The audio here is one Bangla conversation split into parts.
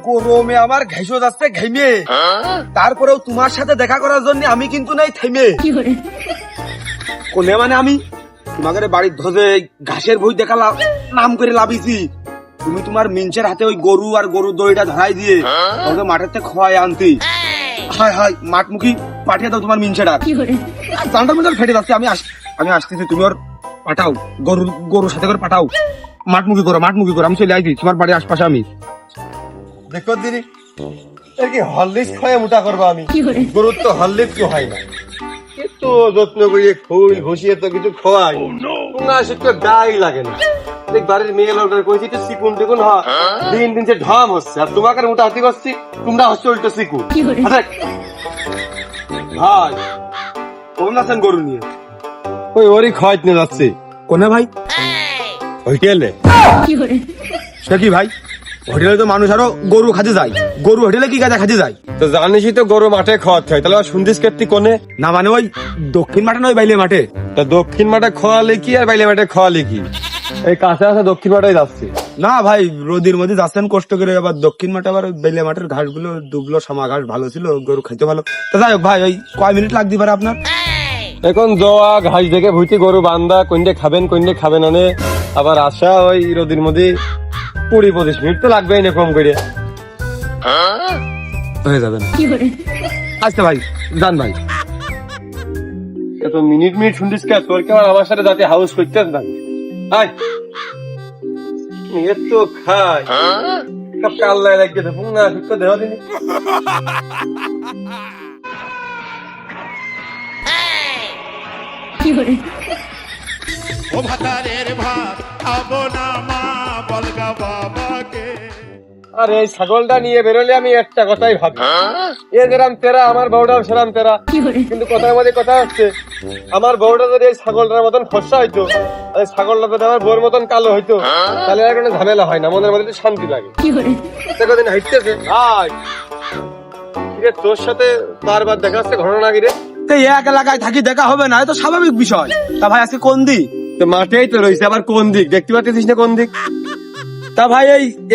গরমে আমার ঘেঁষো যাচ্ছে ঘেমে, তারপরেও তোমার সাথে দেখা করার জন্য আমি কিন্তু নাই থেমে। কোনে মানে আমি তোমাদের বাড়ির ধরে ঘাসের বই দেখা নাম করে লাভিছি, তুমি তোমার মিঞ্চের হাতে ওই গরু আর গরুর দইটা ধরাই দিয়ে ওকে মাঠের থেকে খোয়াই আনতি। হায় হায়, মাঠমুখী পাঠিয়ে দাও তোমার মিঞ্চেটা, চালটার মধ্যে ফেটে যাচ্ছে। আমি আসতেছি, তুমি ওর পাঠাও, গরুর সাথে করে পাঠাও, মাঠমুখী করো। আমি চলে আইছি তোমার বাড়ির আশপাশে। আমি দেখো দিদি, এর কি হরলিক্স খাওয়া মোটা করবো আমি? গরুর তো হরলিক্স হয় না, একটু যত্ন করিয়ে খুই ঘষিয়ে তো কিছু খোয়াই না, সেটা গায়ে লাগে না। বাড়ির মেয়ে লোকের কইছি তো চিকুন টিকুন দিন দিন যে ঢাম হচ্ছে, আর তোমাকে মোটা হাতি করছি, তোমরা হচ্ছে উল্টো চিকুন। ভাই কোন আছেন গরু নিয়ে? ওই ওরই খোয়াইতে নিয়ে যাচ্ছি। কোনে ভাই? হোটেলে। সে কি ভাই, হোটেলে তো মানুষ আরো গরু খাতে যায়, গরু হোটেলে কি কাজে খাতে যায়? তো জানিসই তো গরু মাঠে খাওয়াতে হয়, তাহলে শুনতিস কেটটি কোনে? না মানে ওই দক্ষিণ মাঠে নয়, বাইলে মাঠে। তা দক্ষিণ মাঠে খোয়ালে কি আর বাইলে মাঠে খোয়ালে কি? এই কাছে আছে দক্ষিণ মাঠে যাচ্ছি। না ভাই, রোদের মধ্যে যাচ্ছেন কষ্ট করে, আবার দক্ষিণ মাঠে আবার বেলে মাঠের ঘাস গুলো ডুবলো, সামা ঘাস ভালো ছিল, গরু খাইতে ভালো। তা যাই হোক ভাই, ওই কয় মিনিট লাগতে পারে আপনার? এখন জোয়া ঘাস দেখে ভুইতে গরু বান্ধা, কোনটা খাবেন আনে, আবার আসা ওই রোদের মধ্যে 20-25 মিনিট তো লাগবেই না কম করে। হয়ে যাবে না? আচ্ছা ভাই, যান ভাই। এত মিনিট শুনতিস কে? তোর কে আমার সাথে যাতে হাউস করতে না। আয় এত খাই সব কাল্লায় লাগিয়ে দেবো না, শুক্তো দেওয়া দিনি। ও ভাতারের ভাত খাবো না মা, বলগা বাবাকে। আর এই ছাগলটা নিয়ে বেরোলে আমি একটা কথাই ভাবি, এ যেরাম তেরা আমার বউটাও সেরাম তেরা, কিন্তু কথার মধ্যে কথা হচ্ছে, আমার বউটা যদি এই ছাগলটার মতন ফর্সা হইতো, আর এই ছাগলটা যদি আমার বউর মতন কালো হইতো, তাহলে আর কোনো ঝামেলা হয় না, মনের মধ্যে একটু শান্তি লাগে। কদিন হাইতেছে তোর সাথে বারবার দেখা যাচ্ছে, ঘটনা কি রে? এক এলাকায় থাকি দেখা হবে না, তো স্বাভাবিক বিষয়। তা ভাই আজকে কোন দিক? তো মাঠেই তো রয়েছে, আবার কোন দিক দেখতে পাচ্ছিস না? কোন দিক? তা ভাই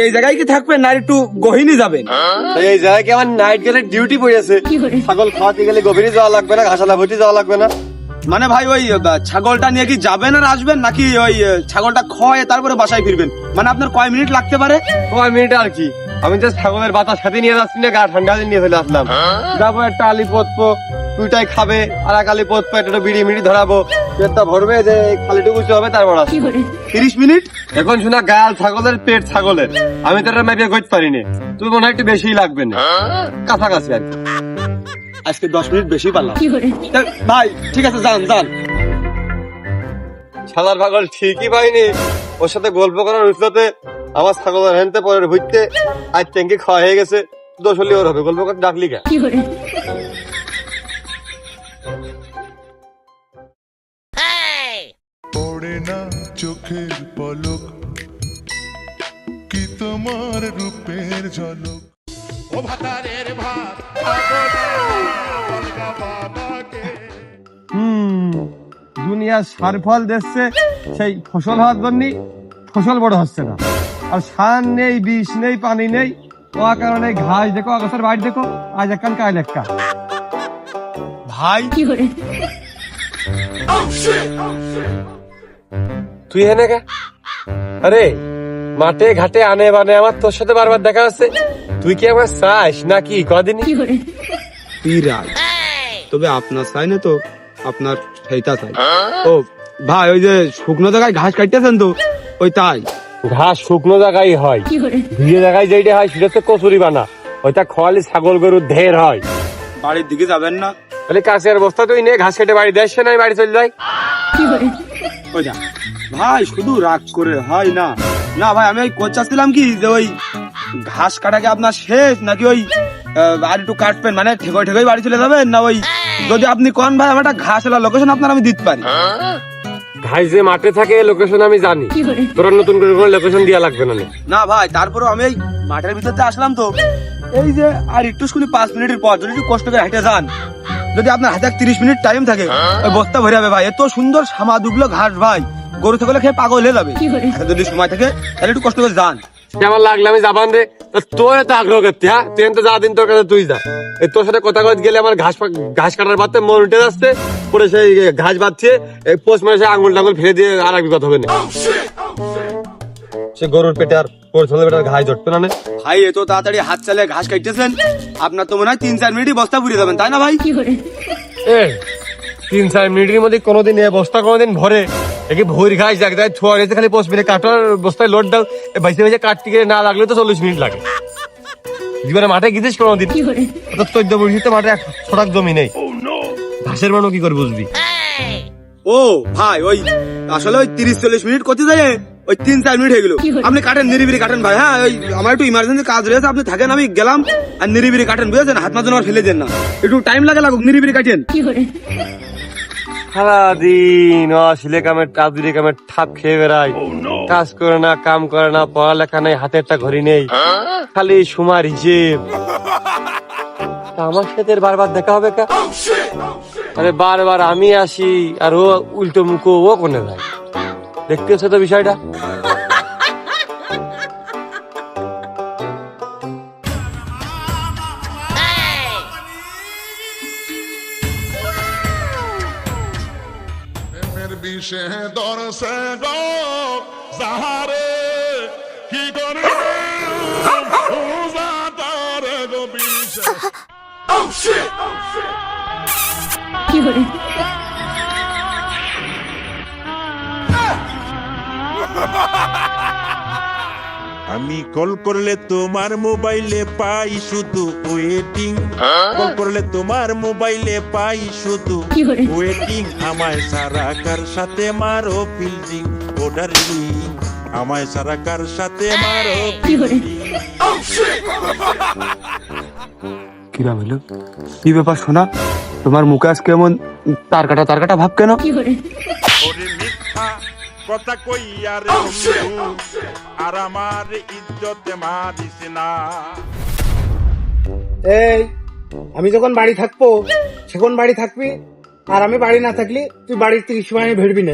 এই জায়গায় কি থাকবেন না একটু গহিনী যাবেন? এই জায়গায় কি আমার নাইট গেলের ডিউটি পড়েছে? ছাগল খাওয়াতে গেলে গভীরে যাওয়া লাগবে না, ঘাসালা ভর্তি যাওয়া লাগবে না? মানে ভাই ওই ছাগলটা নিয়ে কি যাবেন আর আসবেন, নাকি ওই ছাগলটা খয়ে তারপরে বাসায় ফিরবেন? মানে আপনার কয় মিনিট লাগতে পারে? 5 মিনিট আর কি, আমি যে ছাগলের বাতাস সাথে নিয়ে যাচ্ছি না, গা ঠান্ডা নিয়ে চলে আসলাম। যাবো একটা আলি পতপো, দুইটাই খাবে, আর এক আলি পতপো একটা বিড়ি মিড়ি ধরাবো, পেটটা ভরবে, যে খালিটুকু হবে, তারপর আসবে। 30 মিনিট? এখন শোনা, গাল ছাগলের পেট ছাগলের, আমি তো মেপে করতে পারিনি, তুমি মনে হয় একটু বেশি লাগবে না, কাছাকাছি আর কি। আজকে 10 মিনিট বেশি পারলাম ভাই। ঠিক আছে, যান। শালার পাগল ঠিকই পাইনি, ওর সাথে গল্প করার উচিতে আমার ছাগলের হেনতে পরের ভুইতে আজ ট্যাঙ্কি খাওয়া হয়ে গেছে, দোষ হলে ওর হবে, গল্প করে ডাকলি কে? পড়ে না চোখের পলক, কি তোমার রূপের ঝলক। ও ভাতারের ভাত খাবো না মা, বলগা বাবাকে। দুনিয়া সার ফল দিচ্ছে, সেই ফসল হওয়ার জন্য ফসল বড় হচ্ছে না, আর সার নেই, বিষ নেই, পানি নেই, ও কারণে ঘাস দেখো, আগাছার বাইর দেখো, আজ একখান কাল একটা। ভাই তুই এনে কে? আরে মাঠে ঘাটে আনে বানে আমার তোর সাথে বারবার দেখা হচ্ছে, তুই কি আমার চাস নাকি কদিন? তবে আপনার চাই না তো, আপনার সেইটা চাই। ও ভাই, ওই যে শুকনো জায়গায় ঘাস কাটতেছেন তো, ওই তাই। ঘাস শুকনো জায়গায় হয়, ভিজে জায়গায় যেটা হয় সেটা হচ্ছে কচুরি বানা, ওইটা খোয়ালি ছাগল গরুর ঢের হয়। বাড়ির দিকে যাবেন না? তাহলে কাছের বস্তা তুই নে, ঘাস কেটে বাড়ি দেয় না, বাড়ি চলে যায়। ওই যা ভাই, শুধু রাগ করে হয় না। না ভাই, আমি ওই করছিলাম কি, যে ওই ঘাস কাটাকে আপনার শেষ, নাকি ওই আর একটু কাটবেন, মানে ঠেকই বাড়ি চলে যাবেন, না ওই যদি আপনি কোন ভাই আমার একটা ঘাস এলা লোকেশন আপনার আমি দিতে পারি। ঘাস যে মাঠে থাকে লোকেশন আমি জানি, তোর নতুন করে কোনো লোকেশন দেওয়া লাগবে না। না ভাই, তারপরে আমি এই মাঠের ভিতরতে আসলাম তো, এই যে আর একটু শুনি 5 মিনিটের পর যদি একটু কষ্ট করে হেঁটে যান, যদি আপনার হাতে 30 মিনিট টাইম থাকে, ওই বস্তা ভরে যাবে ভাই। এত সুন্দর সামা দুবলো ঘাস ভাই, গরু ছাগলে খেয়ে পাগল হয়ে যাবে। যদি সময় থাকে তাহলে একটু কষ্ট করে যান। সে আমার লাগলে আমি যাবান রে, তা তোর এত আগ্রহ করতে, হ্যাঁ তুই তো যা দিন তোর কাছে তুই যা। এই তোর সাথে কথা কথা গেলে আমার ঘাস কাটার বাদতে মন উঠে যাচ্ছে, পরে সেই ঘাস বাঁধছে পোস্ট মারে সে আঙুল টাঙ্গুল ফেলে দিয়ে আর এক বিপদ হবে না। সে গরুর পেটে আর পরিচালনা পেটে ঘাস জটবে না। ভাই এত তাড়াতাড়ি হাত চালিয়ে ঘাস কাটতেছেন, আপনার তো মনে হয় 3-4 মিনিটই বস্তা পুড়িয়ে যাবেন, তাই না ভাই? 3-4 মিনিটের মধ্যে কোনোদিন এ বস্তা কোনোদিন ভরে একে ভোর ঘাস এক জায়গায় ছোঁয়া গেছে, খালি পোস্ট মেরে কাটার বস্তায় লোড দাও, বাইসে বাইসে কাটতে গেলে না লাগলে তো 40 মিনিট লাগে। জীবনে মাঠে গিয়েছিস কোনোদিন? 14 বছর মাঠে 1 ছটাক জমি নেই, ঘাসের মানুষ কি করে বুঝবি? ও ভাই ওই আসলে ওই 30-40 মিনিট করতে যায়, ওই 3-4 মিনিট হয়ে গেল। আপনি কাটেন, নিরিবিরি কাটেন ভাই। হ্যাঁ ওই আমার একটু ইমার্জেন্সি কাজ রয়েছে, আপনি থাকেন, আমি গেলাম। আর নিরিবিরি কাটেন, বুঝেছেন? হাত মাঝে আর ফেলে দেন না, একটু টাইম লাগুক, নিরিবিরি কাটেন। সারাদিন অশিলে কামের কাজুরি কামের ঠাপ খেয়ে বেড়াই, কাজ করে না, কাম করে না, পড়ালেখা নেই, হাতে একটা ঘড়ি নেই, খালি সময় হিসেব। তা আমার সাথে বারবার দেখা হবে কা? আরে বারবার আমি আসি আর ও উল্টো মুখো ও কোনে যায়, দেখতেছো তো বিষয়টা? প্রেমের বিষে দরসে গো যাহারে কি করে তারে গো বিষে। আমি কল করলে তোমার মোবাইলে পাই শুধু ওয়েটিং, কল করলে তোমার মোবাইলে পাই শুধু ওয়েটিং। আমায় সারা কার সাথে মারো ফিল্ডিং, ও ডার্লিং আমায় সারা কার সাথে মারো ফিল্ডিং। কিরা হইল? কি ব্যাপার শোনা, তোমার মুখে আজ কেমন তার কাটা ভাব কেন? ওরে মিথ্যা কথা কইয়া রে বন্ধু, আর আমার ইজ্জতে মারিস না। এই আমি যখন বাড়ি থাকবো সেখন বাড়ি থাকবি, আর আমি বাড়ি না থাকলি তুই বাড়ির 30 মাইনে ভিড়বি না,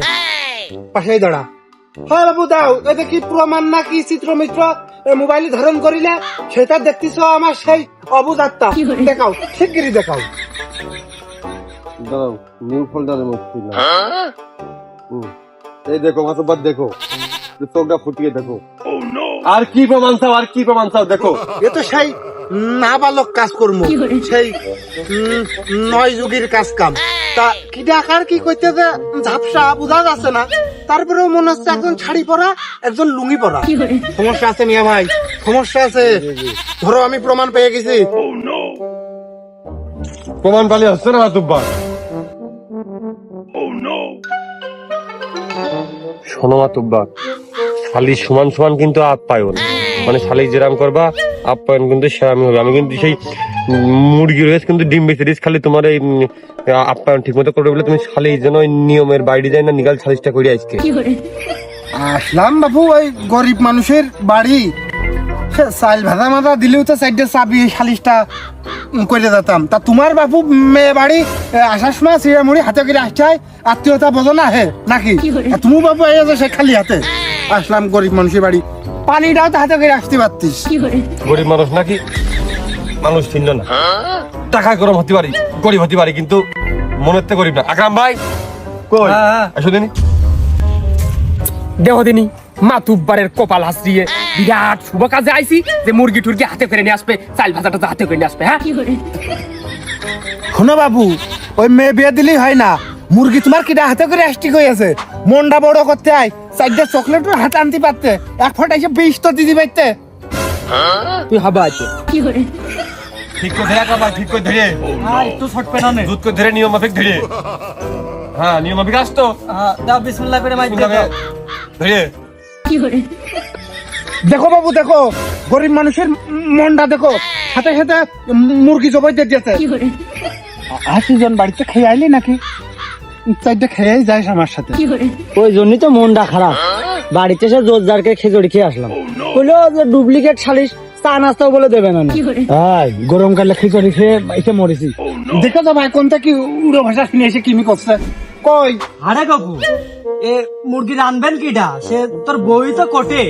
পাশেই দাঁড়া। হ্যাঁ বাবু দাও, এতে কি প্রমাণ না কি চিত্র মিত্র মোবাইলে ধারণ করিলে সেটা দেখতেছ আমার সেই অবুঝ আত্মা। দেখাও, শিগগিরই দেখাও। নিউ ফোল্ডারের মধ্যে এই দেখো মাসুবাদ, দেখো চোখটা ফুটিয়ে দেখো। আর কি প্রমাণ চাও, আর কি প্রমাণ চাও? দেখো এ তো সেই নাবালক কাজ কর্ম, সেই 9 যুগের কাজ কাম। তা কি ডাকার কি করতে ঝাপসা বোঝা যাচ্ছে না, তারপরেও মনে হচ্ছে একজন শাড়ি পরা একজন লুঙ্গি পরা। সমস্যা আছে মিয়া ভাই, সমস্যা আছে। ধরো আমি প্রমাণ পেয়ে গেছি। প্রমাণ পালি হচ্ছে না মাসুব্বা? শোনো মাতুব্বা, শালি সমান সমান কিন্তু আপ্যায়ন, মানে শালি যেরাম করবা আপ্যায়ন কিন্তু সেরামি হবে। আমি কিন্তু সেই মুরগি রয়েছে কিন্তু ডিম বেশি দিস, খালি তোমার এই আপ্যায়ন ঠিক মতো করবে বলে তুমি শালি যেন ওই নিয়মের বাইরে যায় না, নিগাল সালিশটা করি আজকে। আসলাম বাবু ওই গরিব মানুষের বাড়ি, চাল ভাজা মাজা দিলেও তো 4টে চাবি সালিশটা করে যেতাম। তা তোমার বাবু মেয়ে বাড়ি আসার সময় চিড়ামুড়ি হাতে করে আসছে, আত্মীয়তা বোঝো না হে নাকি? তুমি বাবু এই যে সে খালি হাতে আসলাম গরিব মানুষের বাড়ি, পানিটাও তো হাতে করে আসতে পারতিস। গরিব মানুষ নাকি? মানুষ চিহ্ন না, টাকায় গরম হতে পারি, গরিব হতে পারি, কিন্তু মনের তো গরিব না। আকরাম ভাই কই এসো দিনি, দেহ দিনি মাতুব্বারের কপাল হাসিয়ে বিরাট শুভ কাজে আইছি যে মুরগি টুরগি হাতে করে নিয়ে আসবে, চাল ভাজাটা হাতে করে নিয়ে আসবে। হ্যাঁ শোনো বাবু, ওই মেয়ে বিয়ে দিলেই হয় না, মুরগি তোমার কিটা হাতে করে আসতে হয়েছে, মনটা বড় করতে আয়, 4টে চকলেট হাতে আনতে পারতে, 1 ফোঁটা এসে 20 তো দিদি পাইতে। তুই হাবা আছে ঠিক করে ধরে কাবা, ঠিক করে ধরে একটু ছোট পেনানে দুধ করে ধরে নিয়ম মাফিক ধরে। হ্যাঁ নিয়ম মাফিক আসতো, দাও বিসমিল্লাহ করে মাই ধরে। দেখো বাবু দেখো, গরিব মানুষের মনটা দেখো, সাথে সাথে মুরগি জবাই দিয়ে দিয়েছে। 80 জন বাড়িতে খেয়ে আইলি নাকি? 4টে খেয়েই যাইস আমার সাথে। ওই জন্যই তো মনটা খারাপ, বাড়িতে এসে জোরদারকে খিচুড়ি খেয়ে আসলাম, বললো যে ডুপ্লিকেট সালিশ চা নাস্তাও বলে দেবে না। গরমকালে খিচুড়ি খেয়ে এসে মরেছি। দেখো তো ভাই কোনটা কি উড়ো ভাষা শুনে এসে কিমি করছে। কই আরে কাকু এ মুরগি রানবেন কিডা? সে তোর বই তো কোটে।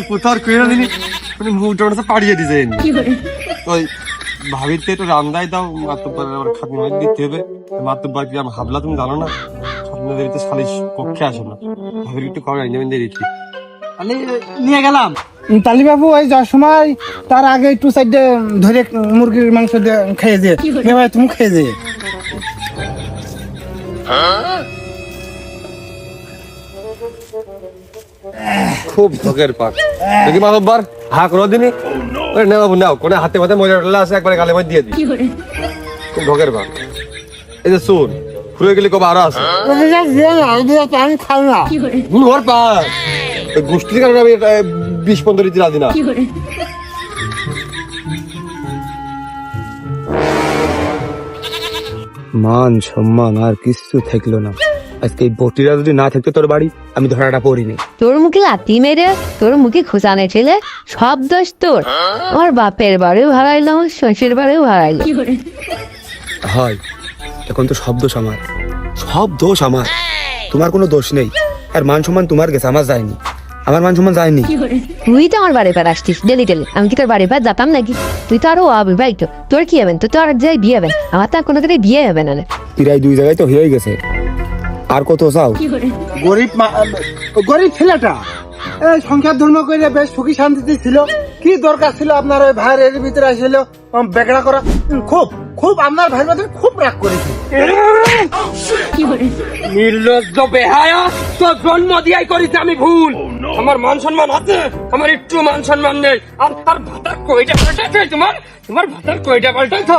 কোথাও কেন দিনি মানে মুখটা পাড়িয়ে দিয়েছেন ওই ভাবিতে একটু রান্দাই দাও মাতুব্বার আবার খাতনি মাছ দিতে হবে মাতুব্বার কি আমি হাবলা তুমি জানো না খাতনি দিতে সালিশ পক্ষে আসে না ভাবির একটু করে আইনে মেনে রেখি তাহলে নিয়ে গেলাম। তালি বাবু ওই যাওয়ার সময় তার আগে একটু সাইডে ধরে মুরগির মাংস দিয়ে খেয়ে দিয়ে ভাই তুমি খেয়ে দিয়ে খুব ধকের পাক দেখি মাতুব্বার হা করো দিনই ওই নাও নাও কোনে হাতে মাথে মজা ডলা আছে একবারে গালে মধ্যে দিয়ে দি খুব ধকের পাক এই যে শুন ঘুরে গেলে কবে আরো আছে আমি খাই না ঘর পাক ওই গোষ্ঠীর কারণে আমি 20-15 দিন রাজি না মান সম্মান আর কিছু থাকলো না আজকে এই বটিরা যদি না থাকতো তোর বাড়ি আমি ধরাটা পড়িনি। তোর মুখে লাথি মেরে তোর মুখে খোঁচানে ছেলে সব দোষ তোর। আমার বাপের বাড়িও ভাড়াইলো, আমার শ্বশুর বাড়িও ভাড়াইলো। হয় এখন তো সব দোষ আমার, সব দোষ আমার, তোমার কোনো দোষ নেই। আর মান সম্মান তোমার গেছে, আমার যায়নি, আমার মান সম্মান যায়নি। তুই তো আমার বাড়ি পার আসতিস ডেলি ডেলি, আমি কি তোর বাড়ি পার যেতাম নাকি? তুই তো আরো অবিবাহিত, তোর কি হবেন? তোর তো আর যাই বিয়ে হবেন, আমার তো আর কোনো দিকে বিয়ে হবে না। প্রায় 2 জায়গায় তো হয়ে গেছে, আর কত চাও? গরিব ছেলেটা এই সংখ্যার ধর্ম করে বেশ সুখী শান্তিতে ছিল, কি দরকার ছিল আপনার ওই ভাইয়ের এর ভিতরে আসছিল বেগড়া করা? খুব খুব আপনার ভাইয়ের মধ্যে খুব রাগ করেছে। নির্লজ্জ বেহায়া, তোর জন্ম দিয়াই করিস আমি ভুল। আমার মান সম্মান আছে, আমার একটু মান সম্মান নেই। আর তার ভাতার কয়টা পাল্টাইছে তোমার? তোমার ভাতার কয়টা পাল্টাইছে?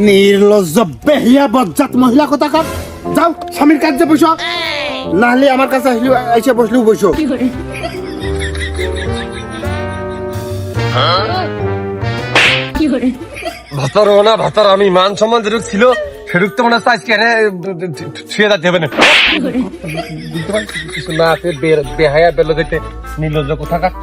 নির্লজ্জ বেহিয়া বজ্জাত মহিলা কোথাকার, যাও স্বামীর কাছে বসো, নাহলে আমার কাছে এসে বসলেও বসো। ভাতার না ভাতার আমি মান সম্মান যেটুক ছিল সেটুক তো মনে হচ্ছে আজকে এনে ছুঁয়ে যেতে হবে না কিছু না আছে বেহায়া বেলো দেখতে নির্লজ্জ কোথাকার।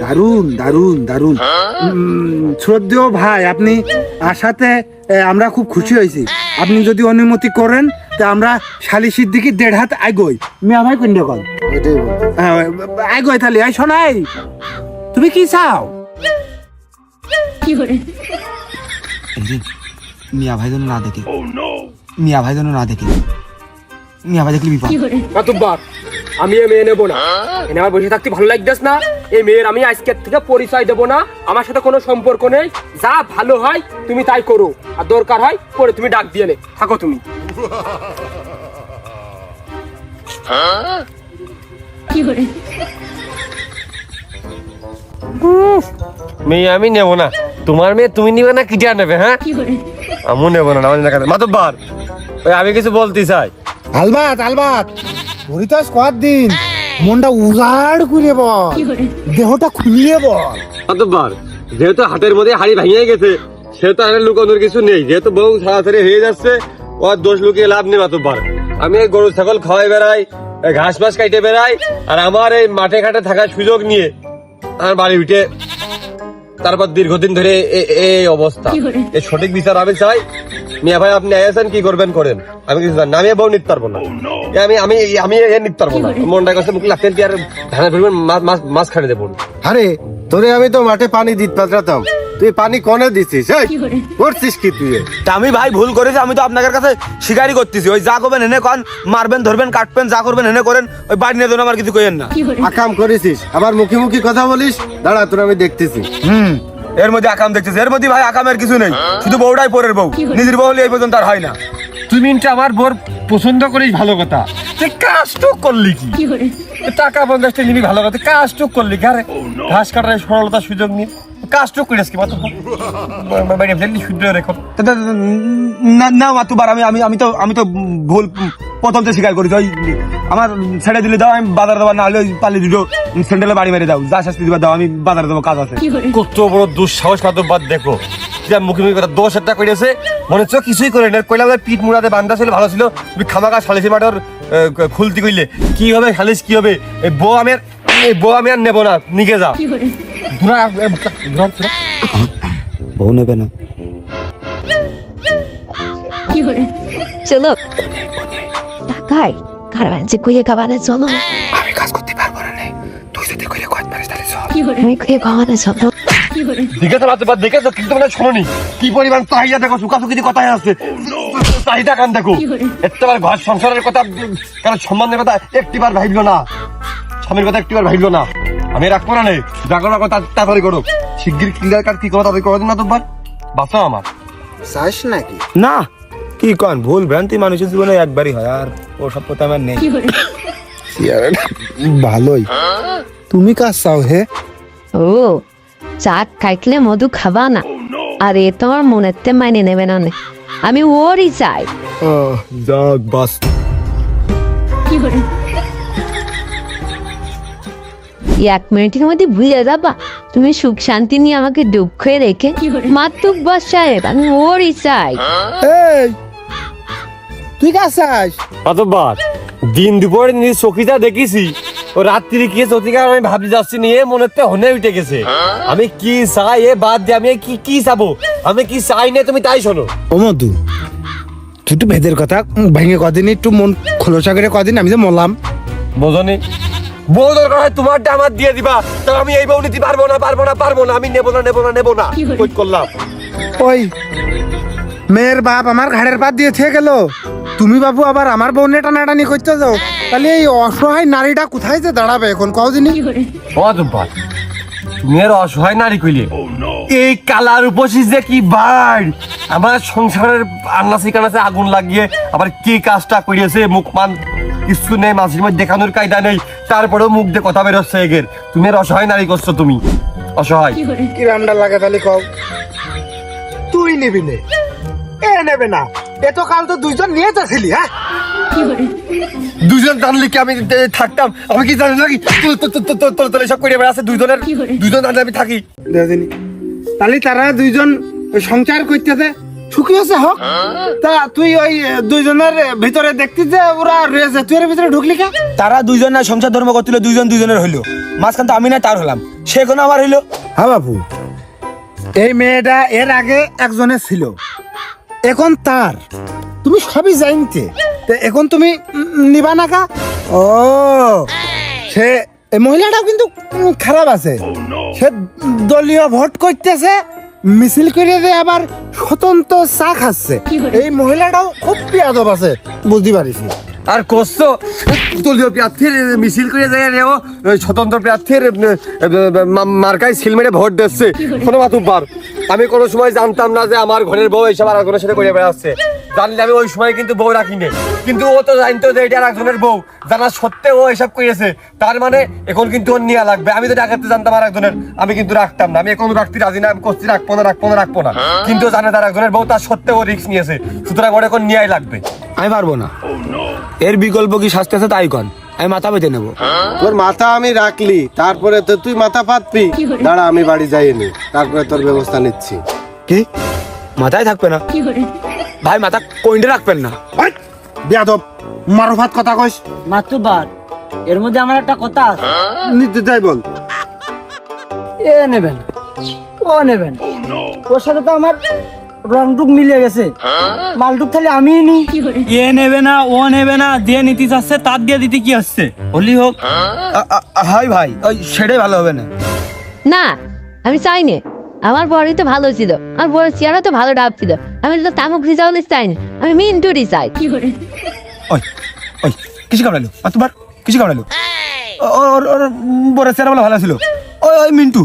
দারুন দারুন দারুন শ্রদ্ধেয় ভাই, আপনি আসাতে আমরা খুব খুশি হয়েছি। আপনি যদি অনুমতি করেন তা আমরা শালিশির দিকে 1.5 হাত আইগই। মিয়া ভাই কোন কল আইগই তাহলে আই শোনাই, তুমি কি চাও? মিয়া ভাই যেন না দেখে, মিয়া ভাই যেন না দেখে, মিয়া ভাই দেখলে বিপদ। মাতুব্বার, আমি এই মেয়ে নেবো না, এনে আমার বসে থাকতে ভালো লাগতেস না। এই মেয়ের আমি আজকের থেকে পরিচয় দেবো না, আমার সাথে কোনো সম্পর্ক নেই। যা ভালো হয় তুমি তাই করো, আর দরকার হয় পরে তুমি ডাক দিয়ে নে, থাকো তুমি। মেয়ে আমি নেবো না, তোমার মেয়ে তুমি নিবে না, কিটা নেবে? হ্যাঁ আমিও নেবো না, মাতব্বার ওই আমি কিছু বলতে চাই। আলবাত আলবাত, তোরই তো স্কোয়াড দিন, মনটা উজাড় করে বল, দেহটা খুলিয়ে বল। মাতব্বার যেহেতু হাটের মধ্যে হাড়ি ভেঙে গেছে সেহেতু আর লুকানোর কিছু নেই, যেহেতু বউ ছাড়াছাড়ি হয়ে যাচ্ছে ও দোষ লুকিয়ে লাভ নেই। মাতব্বার আমি এই গরু ছাগল খাওয়াই বেড়াই, ঘাস মাস কাইটে বেড়াই, আর আমার এই মাঠে ঘাটে থাকার সুযোগ নিয়ে আমার বাড়ি উঠে তারপর দীর্ঘদিন ধরে এই অবস্থা। এই সঠিক বিচার আমি চাই। মিয়া ভাই আপনি আছেন, কি করবেন করেন, আমি কিছু জানি না। আমি বউ নিতে পারবো না, আমি আমি আমি নিতে পারবো না। মনটা কাছে মুখ লাগতেন কি আর ধানের পরিমাণ মাছ খানে দেবো। আরে তোরে আমি তো মাঠে পানি দিতে পারতাম, তুই পানি কনে দিছিস? করছিস কি তুই? তা আমি ভাই ভুল করেছি, আমি তো আপনাদের কাছে স্বীকারই করতেছি। ওই যা করবেন এনে কন, মারবেন ধরবেন কাটবেন যা করবেন এনে করেন, ওই বাড়ি নিয়ে দেন, আমার কিছু কইেন না। আকাম করেছিস, আবার মুখে মুখে কথা বলিস, দাঁড়া তোর আমি দেখতেছি। এর মধ্যে আকাম দেখতেছি, এর মধ্যে ভাই আকামের কিছু নেই, শুধু বউটাই পরের বউ, নিজের বউ হলে এই পর্যন্ত আর হয় না। তুই মিনটা আমার বোর পছন্দ করিস, ভালো কথা, তুই কাজটুক করলি কি? টাকা 50টা নিবি, ভালো কথা, কাজটুক করলি কি? আরে ঘাস কাটার সরলতার সুযোগ নিয়ে কাজটুক করিস কি? শুদ্ধ রেখো না মাতুবার, আমি তো ভুল প্রথম তো স্বীকার করেছি। ওই আমার ছেড়ে দিলে দাও, আমি বাজার দেবো, না হলে ওই পালি দুটো স্যান্ডেলে বাড়ি মেরে দাও, যা শাস্তি দিবা দাও, আমি বাজার দেবো, কাজ আছে। কত বড় দুঃসাহস! মাতব্বার দেখো মুখে মুখে কথা, দোষ একটা করেছে, মনে হচ্ছে কিছুই করে না। কইলাম পিঠ মুড়াতে বান্ধা ছিল, ভালো ছিল, তুমি খামাকা সালিশি মাঠের খুলতি কইলে কি হবে? সালিশ কি হবে? এই বউ আমি আর নেবো না, নিকে যা। বউ নেবে না। চলো টাকায় কারবাঞ্চে কইয়ে খাবারে চলো। আমি কাজ করতে পারবো না নে, তুই যদি কইলে কত পারিস তাহলে চল। আমি কইয়ে খাবারে চলো। দেখেছো মাতুব্বার, দেখেছো কিন্তু মানে শোনি কি পরিমাণ চাহিদা দেখো, সুখাসুখি কথায় আছে, চাহিদা কান দেখো। একটাবার ঘর সংসারের কথা, কারণ সম্মানের কথা একটিবার ভাবলো না, স্বামীর কথা একটিবার ভাবলো না। আমি রাখবো না নে, যা করো তাড়াতাড়ি করো, শিগগির ক্লিয়ার কাট কি করো তাড়াতাড়ি করে দিন মাতুব্বার, বাঁচাও আমার। চাস নাকি? না কি কন, ভুল ভ্রান্তি মানুষের জীবনে একবারই হয়, আর ও সব কথা আমার নেই। ভালোই, তুমি কাজ চাও হে? ও চা খাইলে মধু খাবা না, আর এ তোমার মনেতে মাইনে নেবে না নে। আমি ওরই চাই। যাক বাস। এক মিনিটের মধ্যে ভুলে যাবা তুমি সুখ শান্তি নিয়ে আমাকে দুঃখে রেখে। মাতুব্বর সাহেব, আমি ওরই চাই। এই তুই কাজ চাস? মাতুব্বার, দিন দুপুরে নিজ চকিটা দেখেছি, ও রাত্রি কি চতিকার আমি ভাবি যাচ্ছি নিয়ে মনেতে হনে উঠে গেছে। আমি কি চাই এ বাদ দিয়ে আমি কি চাবো, আমি কি চাই না তুমি তাই শোনো। ও মধু, তুই একটু ভেদের কথা ভেঙে কদিন একটু মন খোলসা করে কদিন, আমি যে মলাম। বোঝনি, বউ দরকার হয় তোমারটা আমার দিয়ে দিবা, তো আমি এই বউ নিতে পারবো না, আমি নেবো না কই করলাম। ওই মেয়ের বাপ আমার ঘাড়ের পাত দিয়ে থেকে গেল, তুমি বাবু আবার আমার বউ নিয়ে টানাটানি করতে যাও, তাহলে এই অসহায় নারীটা কোথায় যে দাঁড়াবে এখন কও দিনি? মাতুব্বার, তুমি এর অসহায় নারী কইলে এই কালার উপসি যে কি বার আমার সংসারের আন্নাসি কানাসে আগুন লাগিয়ে আবার কি কাজটা করিয়েছে, মুখ মান কিছু নেই, মাঝের মধ্যে দেখানোর কায়দা নেই, তারপরেও মুখ দিয়ে কথা বেরোচ্ছে এগের। তুমি এর অসহায় নারী করছো, তুমি অসহায়। কি রামডা লাগে তাহলে কও? তুই নিবি নে, এ নেবে না, এত কাল তো দুইজন নিয়ে যাচ্ছিলি। হ্যাঁ, দুজন জানলে কি আমি থাকতাম? আমি কি জানি নাকি তোর সব করে বেড়াচ্ছে দুজন জানলে আমি থাকি? দেখিনি তাহলে তারা দুইজন সংসার করতেছে, সুখী আছে হোক। তা তুই ওই দুইজনের ভিতরে দেখতি যে ওরা রয়েছে, তুই এর ভিতরে ঢুকলি কে? তারা দুইজন না সংসার ধর্ম করছিল, দুইজনের হইলো, মাঝখান তো আমি না তার হলাম, সে কোনো আমার হইলো। হ্যাঁ বাবু, এই মেয়েটা এর আগে একজনের ছিল, এখন তার, তুমি সবই জানতে, তা এখন তুমি নিবা না কা? ও সে এই মহিলাটাও কিন্তু খারাপ আছে, সে দলীয় ভোট করতেছে, মিছিল করে দিয়ে আবার স্বতন্ত্র চা খাচ্ছে। এই মহিলাটাও খুব বেয়াদব আছে, বুঝতে পারিস। আর করছো দলীয় প্রার্থীর মিছিল করে যায় রে, ও স্বতন্ত্র প্রার্থীর মার্কায় সিল মেরে ভোট দিচ্ছে। শোনো মাতুব্বার, আমি কোনো সময় জানতাম না যে আমার ঘরের বউ এইসব আর একজনের সাথে করে বেড়াচ্ছে। জানলে আমি ওই সময় কিন্তু বউ রাখিনি, কিন্তু ও তো জানতো যে এটা আর একজনের বউ, জানা সত্ত্বেও ও এসব করেছে, তার মানে এখন কিন্তু ওর নেওয়া লাগবে। আমি তো ডাকাতে জানতাম আর একজনের, আমি কিন্তু রাখতাম না, আমি এখন রাখতে রাজি না, আমি করছি রাখবো না, কিন্তু জানে তার একজনের বউ, তার সত্ত্বেও ও রিস্ক নিয়েছে, সুতরাং ওর এখন নেওয়াই লাগবে। আমি পারবো না, এর বিকল্প কি শাস্তি আছে তাই কন, আমি মাথা পেতে নেবো। তোর মাথা আমি রাখলি, তারপরে তো তুই মাথা পাতবি। দাঁড়া, আমি বাড়ি যাইনি, তারপরে তোর ব্যবস্থা নিচ্ছি। কি মাথায় থাকবে না ভাই, মাথা কইন্ডে রাখবেন না। বেয়াদব মারফাত কথা কইস। মাতুব্বার, এর মধ্যে আমার একটা কথা আছে। নিতে যাই বল। এ নেবেন, ও নেবেন, ওর সাথে তো আমার রংটুক মিলে গেছে, মালটুক খালি আমি নি। এ নেবে না, ও নেবে না, দিয়ে নিতে চাচ্ছে, তার দিয়ে দিতে কি হচ্ছে? হলি হোক। হাই ভাই, ওই সেটাই ভালো হবে না। না আমি চাই না, আমার বড়ই তো ভালো ছিল, আমার বড় চেয়ারও তো ভালো ডাব ছিল, আমি তো তামুক রিজাউলি চাই না, আমি মিন্টুরি চাই। ওই ওই কিছু কামড়ালো তোমার, কিছু কামড়ালো, ওর বড় চেহারা বলে ভালো ছিল। ওই মিন্টু,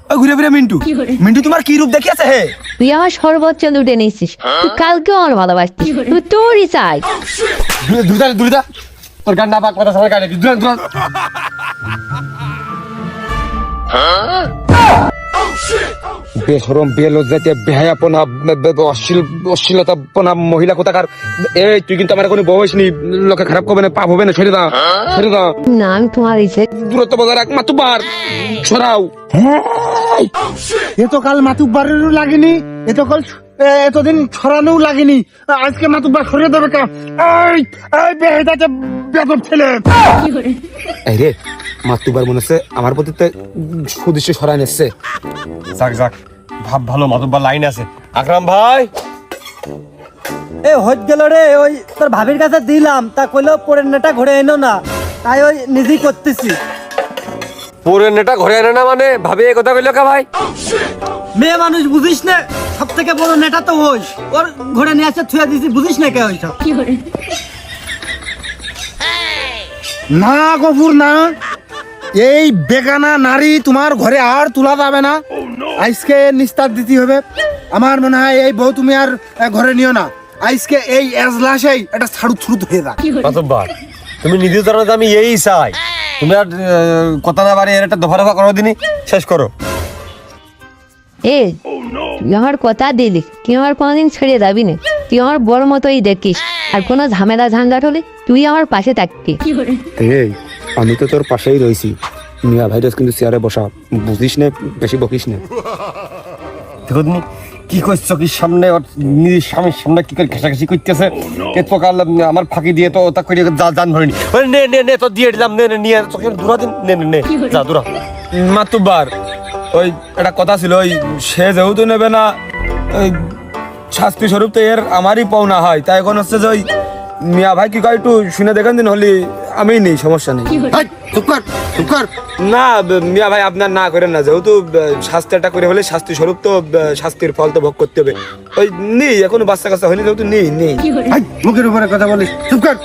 ওই ঘুরে ফিরে মিন্টু তোমার কি রূপ দেখিয়েছে হে? তুই আমার সর্বোচ্চ লুটে নিয়েছিস, তুই কালকেও আমার ভালোবাসতিস, তুই তোরই চাই। দুরিদা তোর গান না পাক কথা সবাই গাড়ি দূর বেশরম বেলজ্জাতে বেহায়াপনা অশ্লীলতাপনা মহিলা কোথাকার। এই তুই কিন্তু আমার কোনো বয়স নেই, লোকে খারাপ করবে না, পাপ হবে না, ছেড়ে দাও। না আমি তোমারই চাই। দূরত্ব বজায় রাখ, মাতুব্বার ছড়াও। এতকাল মাতুব্বারেরও লাগেনি, এতদিন ছড়ানোও লাগেনি, আজকে মাতুব্বার সরিয়ে দেবে কে? এই বেহেদাতে বেদব ছেলে। এই রে, মাতুব্বার মনে হচ্ছে আমার প্রতি সুদৃশ্য সরাই নিচ্ছে। যাক ভাব ভালো মাতব্বার লাইন আছে। আকরাম ভাই, এ হয়ে গেল রে, ওই তোর ভাবির কাছে দিলাম, তা কইলো পরের নেটা ঘুরে এনো না, তাই ওই নিজেই করতেছি। পরের নেটা ঘরে আনে না মানে? ভাবি এই কথা কইলো কা ভাই? মেয়ে মানুষ বুঝিস না, সব থেকে বড় নেটা তো ওই, ওর ঘরে নিয়ে আসে থুয়া দিছি, বুঝিস না কে ওইসব? না গফুর না, এই বেগানা নারী তোমার ঘরে আর তোলা যাবে না, আজকে নিস্তার দিতে হবে। আমার মনে হয় এই বউ তুমি আর ঘরে নিও না, আজকে এই এজলাসেই এটা ছাড়ুত ছুড়ুত হয়ে যাক। মাতব্বার, তুমি নিজে জানো যে আমি এই চাই, তুমি আর কথা না বাড়ি এর একটা দফা দফা করো দিনই, শেষ করো। এ তুই আমার কথা দিলি, তুই আমার কোনোদিন ছেড়ে যাবি না, তুই আমার বড় মতোই দেখিস, আর কোনো ঝামেলা ঝঞ্ঝাট হলে তুই আমার পাশে থাকবি। এই আমি তো তোর পাশেই রইছি, মিয়া ভাইরাস কিন্তু চেয়ারে বসা, বুঝিস না, বেশি বকিস না। দেখো তুমি কি করছো, কি সামনে ওর নিজের স্বামীর সামনে কি করে ঘেঁষাঘেঁষি করতেছে, এ তো কাল আমার ফাঁকি দিয়ে তো তা করে জান ধরেনি। নে নে নে, তো দিয়ে দিলাম, নে নে নিয়ে চোখে দূরা দিন, নে নে নে, যা দূরা। মাতুব্বার, ওই একটা কথা ছিল, ওই সে যেহেতু নেবে না, ওই শাস্তি স্বরূপ তো এর আমারই পাওনা হয়, তাই এখন হচ্ছে যে ওই মিয়া ভাই কি কয় একটু শুনে দেখেন দিন, হলি আমি নেই, সমস্যা নেই। এই, চুপ কর, চুপ কর। না মিয়া ভাই আপনার না করেন না, যেহেতু শাস্তিটা করে হলে শাস্তি স্বরূপ তো শাস্তির ফল তো ভোগ করতে হবে। ওই নেই, এখনো বাচ্চা কাচ্চা হয়নি, যেহেতু নেই নেই। এই, মুখের উপরে কথা বলিস, চুপ কর।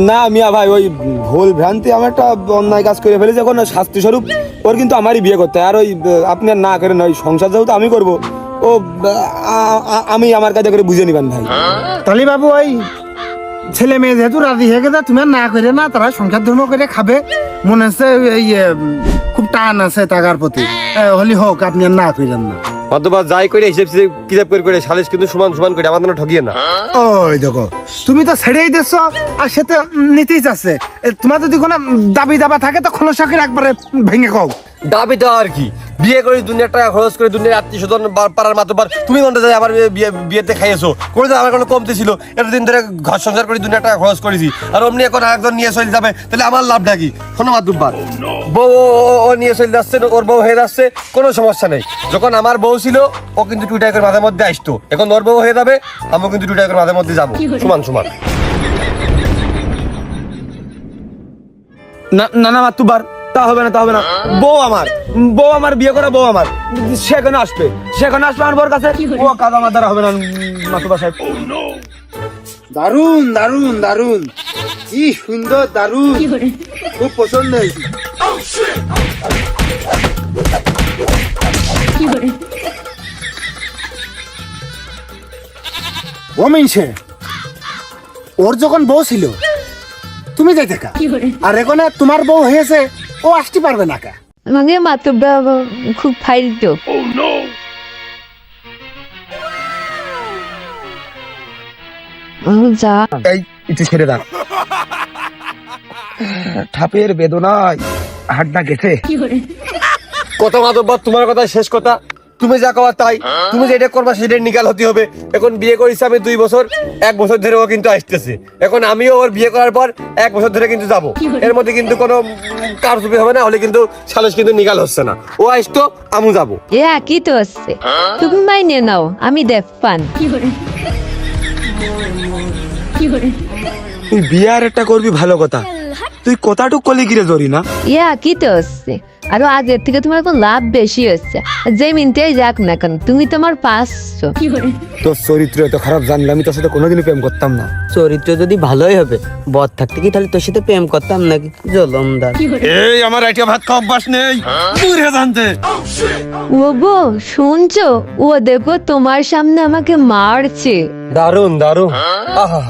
না মিয়া ভাই, ওই ভুল ভ্রান্তি, আমার একটা অন্যায় কাজ করে ফেলেছে, এখন শাস্তি স্বরূপ ওর কিন্তু আমারই বিয়ে করতে হয়। আর ওই আপনি আর না করেন, ওই সংসার যেহেতু আমি করবো, ও আমি আমার কাছে করে বুঝে নিবেন ভাই। তাহলে বাবু ওই ছেলে মেয়ে যেহেতু রাজি হয়ে গেছে, তুমি আর না করে না, তারা সংসার ধর্ম করে খাবে, মনে হচ্ছে এই খুব টান আছে টাকার প্রতি, হলি হোক, আপনি আর না করেন না। অথবা যাই করে হিসেব কিতাব করে সালিশ কিন্তু সমান সমান করে, আমাদের ঠকিয়ে না। ওই দেখো, তুমি তো ছেড়েই দিচ্ছ, আর সে তো নিতেই চাচ্ছে। তোমার যদি কোনো দাবি দাবা থাকে তো খোলসাকের একবারে ভেঙে কও। দাবিটা আর কি, বিয়ে করে দুনিয়ার টাকা খরচ করে দুনিয়ার আত্মীয় স্বজন পাড়ার মাতবার, তুমি মনে যায় আমার বিয়েতে খাইয়েছো, কোনোদিন আমার কোনো কমতে ছিল, এতদিন ধরে ঘর সংসার করে দুনিয়ার টাকা খরচ করেছি, আর অমনি এখন আরেকজন নিয়ে চলে যাবে, তাহলে আমার লাভটা কি? শোনো মাতবার, বউ ও নিয়ে চলে যাচ্ছে, ওর বউ হয়ে যাচ্ছে, কোনো সমস্যা নেই। যখন আমার বউ ছিল, ও কিন্তু টুইটাই করে মাঝে মধ্যে আসতো, এখন ওর বউ হয়ে যাবে, আমিও কিন্তু টুইটাই করে মাঝে মধ্যে যাবো, সমান সমান। না না না মাতুব্বার, তা হবে না, তা হবে না। বউ আমার বিয়ে করা বউ আমার, সেখানে আসবে আমার বউর কাছে, ও কাজ আমার দ্বারা হবে না মাতুব্বার সাহেব। দারুন দারুন দারুন, কি সুন্দর, দারুন, খুব পছন্দ হয়েছে। ও মিনছে, ওর যখন বউ ছিল তুমি যাই দেখা, আর এখন তোমার বউ হয়েছে, ও আসতে পারবে না কা? আমাকে মাতুব্বা খুব ফাইল তো। যা এই একটু ছেড়ে দাও, ঠাপের বেদনায় হাড্ডা গেছে। কত মাতব্বর, তোমার কথা শেষ কথা, তুমি যা কওয়া তাই, তুমি যেটা করবা সেটাই নিকাল হতে হবে। এখন বিয়ে করেছি আমি 2 বছর, 1 বছর ধরে ও কিন্তু আসতেছে, এখন আমিও ওর বিয়ে করার পর 1 বছর ধরে কিন্তু যাবো, এর মধ্যে কিন্তু কোনো কারচুপি হবে না, হলে কিন্তু সালিশ কিন্তু নিকাল হচ্ছে না, ও আসতো আমি যাবো। এ একই তো হচ্ছে, তুমি মাইনে নাও, আমি দেখ পান। তুই বিয়ে আর একটা করবি ভালো কথা, তুই কথাটুক কলি গিরে ধরি না। ইয়ে একই তো হচ্ছে, আরো আগের থেকে তোমার এখন লাভ বেশি হচ্ছে, যে মিনতেই যাক না কেন তুমি তোমার পাঁচশো। তোর চরিত্র এত খারাপ জানলে আমি তোর সাথে কোনোদিনই প্রেম করতাম না। চরিত্র যদি ভালোই হবে, বদ থাকতে কি তাহলে তোর সাথে প্রেম করতাম নাকি? জলমদার। এই আমার রাইটে ভাত খাওয়া অভ্যাস নেই, দূরে জানতে। ও গো শুনছো, ও দেখো তোমার সামনে আমাকে মারছে। দারুন দারুন, আহা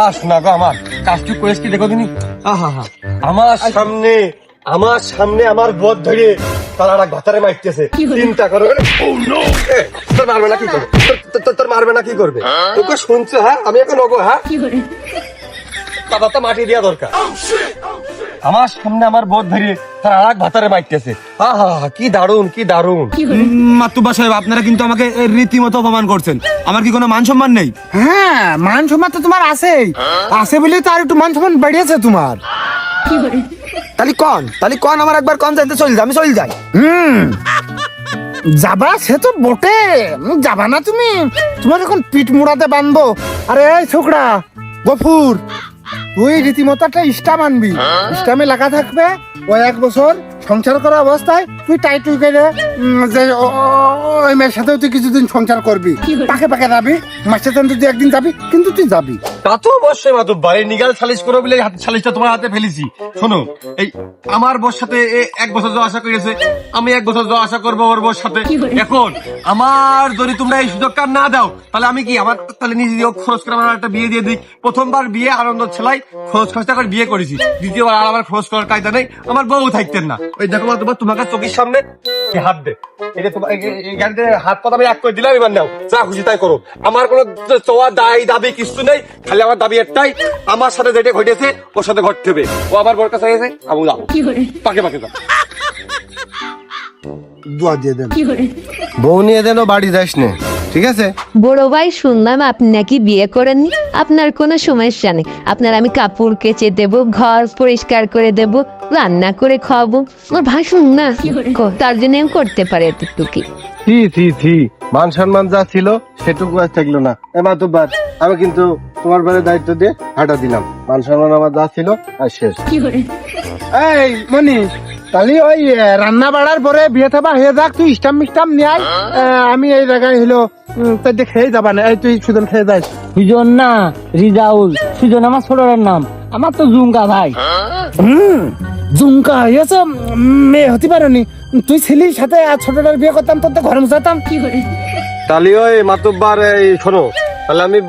আস না গো, আমার কাজটুক করেছি দেখো তুমি, আহা আমার সামনে আমার বোধ ধরে তারা ভাতারে মারতেছে, চিন্তা করো। তোর মারবে না কি করবে? তোর মারবে না কি করবে? তোকে শুনছো? হ্যাঁ আমি এখন ওগো, হ্যাঁ তারা তো মাটি দেওয়া দরকার। আমার সামনে আমার বোধ ধরে তারা ভাতারে মারতেছে, আহা কি দারুন, কি দারুন। মাতুব্বা সাহেব, আপনারা কিন্তু আমাকে রীতিমতো অপমান করছেন, আমার কি কোনো মান সম্মান নেই? হ্যাঁ, মান সম্মান তো তোমার আছেই, আছে বলে তো আর একটু মান সম্মান বেড়েছে তোমার। তাহলে কন আমার একবার কন জানতে চল যাই, আমি চল যাই। যাবা সে তো বটে, যাবা না তুমি? তোমার এখন পিঠ মুড়াতে বানবো। আরে এই ছোকরা গফুর, তুই রীতিমতো একটা স্টাম আনবি, স্টামে লাগা থাকবে। ওই 1 বছর সংসার করা অবস্থায় তুই টাইটুই করে যে ওই মেয়ের সাথেও তুই কিছুদিন সংসার করবি, পাকে পাকে যাবি, মাসে তুই একদিন যাবি, কিন্তু তুই যাবি। তা তো অবশ্যই মাতুব্বার, এই নিগাল সালিশ করো বলে সালিশটা তোমার হাতে ফেলেছি। শোনো, এই আমার বোর সাথে 1 বছর যাওয়া আসা করেছে, আমি 1 বছর যাওয়া আসা করবো ওর বোর সাথে। এখন আমার যদি তোমরা এই সুযোগটা না দাও, তাহলে আমি কি আমার তাহলে নিজে খরচ করে আমার একটা বিয়ে দিয়ে দিই। প্রথমবার বিয়ে আনন্দ ছেলাই খরচ খরচা করে বিয়ে করেছি, দ্বিতীয়বার আর আমার খরচ করার কায়দা নেই, আমার বউ থাকতেন না। ওই দেখো মাতুব্বার, তোমাকে চোখের সামনে হাত দে, এটা তোমার গাড়িতে হাত পাতা আমি 1 করে দিলাম, এবার নাও, যা খুশি তাই করো। আমার কোনো চাওয়া দাবি কিছু নেই, খালি আমার দাবি একটাই, আমার সাথে যেটা ঘটেছে ওর সাথে ঘটতে হবে। ও আমার বর কাছে গেছে, আমি যাবো, পাকে পাকে যাবো। দোয়া দিয়ে দেন। বউ নিয়ে যেন বাড়ি যাস না, ঠিক আছে? বড় ভাই, শুনলাম আপনি নাকি বিয়ে করেননি। আপনার কোনো সমস্যা নেই, আপনার আমি কাপড় কেচে দেব, ঘর পরিষ্কার করে দেব, রান্না করে খাওয়াবো। ওর ভাই শুন না, তার জন্য আমি করতে পারি এতটুকু। মান সম্মান যা ছিল সেটুকু আর থাকলো না। মাতুব্বার, আমি কিন্তু তোমার বারে দায়িত্ব দিয়ে হাঁটা দিলাম, মান সম্মান আমার যা ছিল আর শেষ। এই মনি, তাহলে ওই রান্না বাড়ার পরে বিয়ে থাবা হয়ে যাক, তুই স্টাম মিস্টাম নিয়ে আয়। আমি এই জায়গায় হলো তাই খেয়ে যাবা না। এই তুই সুজন খেয়ে যাস। সুজন না, রিজাউল। সুজন আমার ছোটর নাম, আমার তো জুঙ্কা ভাই। জুমকা হয়েছে, মেয়ে হতে পারেনি। তুই ছেলের সাথে ছোটটার বিয়ে করতাম, তোর তো ঘরে মুসাতাম। তাহলে ওই মাতুব্বার, এই শোনো, তাহলে আমি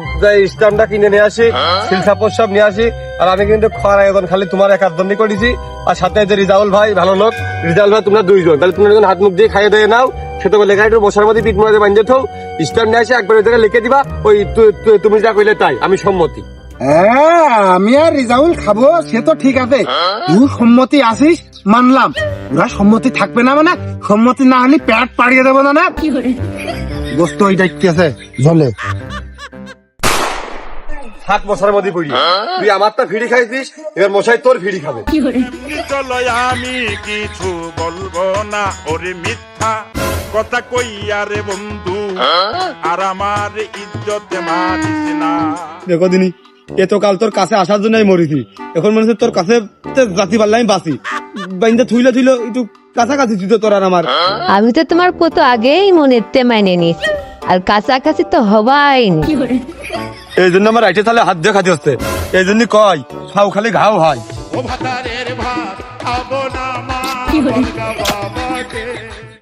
স্টাম্পটা কিনে নিয়ে আসি, সিল সাপোর্ট সব নিয়ে আসি। আর আমি কিন্তু খাওয়ার আয়োজন খালি তোমার একার জন্যই করেছি, আর সাথে যে রিজাউল ভাই ভালো লোক, রিজাউল ভাই তোমরা 2 জন, তাহলে তোমরা যখন হাত মুখ দিয়ে খাইয়ে দিয়ে নাও, সেটা বলে লেখা একটু বসার মধ্যে পিঠ মুড়াতে বাঁধতে থাও, স্টাম্প নিয়ে আসি, একবার ওই জায়গায় লিখে দিবা, ওই তুমি যা কইলে তাই, আমি সম্মতি। হ্যাঁ, আমি আর রিজাউল খাবো সে তো ঠিক আছে, তুই সম্মতি আসিস মানলাম। ওরা সম্মতি থাকবে না মানে, সম্মতি না হলে প্যাট পাড়িয়ে দেবো না। দোস্ত ওই দায়িত্ব আছে জলে। 7 বছরের মধ্যে পড়ি, তুই আমারটা ফিরি খাইছিস, এবার মশাই তোর ফিরি খাবে। চলো আমি কিছু বলবো না, ওরে মিথ্যা কথা কইয়া রে বন্ধু, আর আমার ইজ্জতে মারিস না। দেখো দিনি, এতকাল তোর কাছে আসার জন্য আমি মরিছি, এখন মনে হচ্ছে তোর কাছে জাতি পারলে আমি বাঁচি। বাইন্দা থুইলে একটু কাছাকাছি তুই তো তোর আর আমার। আমি তো তোমার কত আগেই মনেতে মাইনে নিয়েছি, আর কাছাকাছি তো হবাই নি। এই জন্য আমার রাইটে তাহলে হাত দিয়ে খাতে হচ্ছে, এই জন্য কয় খাও খালি ঘাও হয়। ও ভাতারের ভাত খাবো না মা, বাবাকে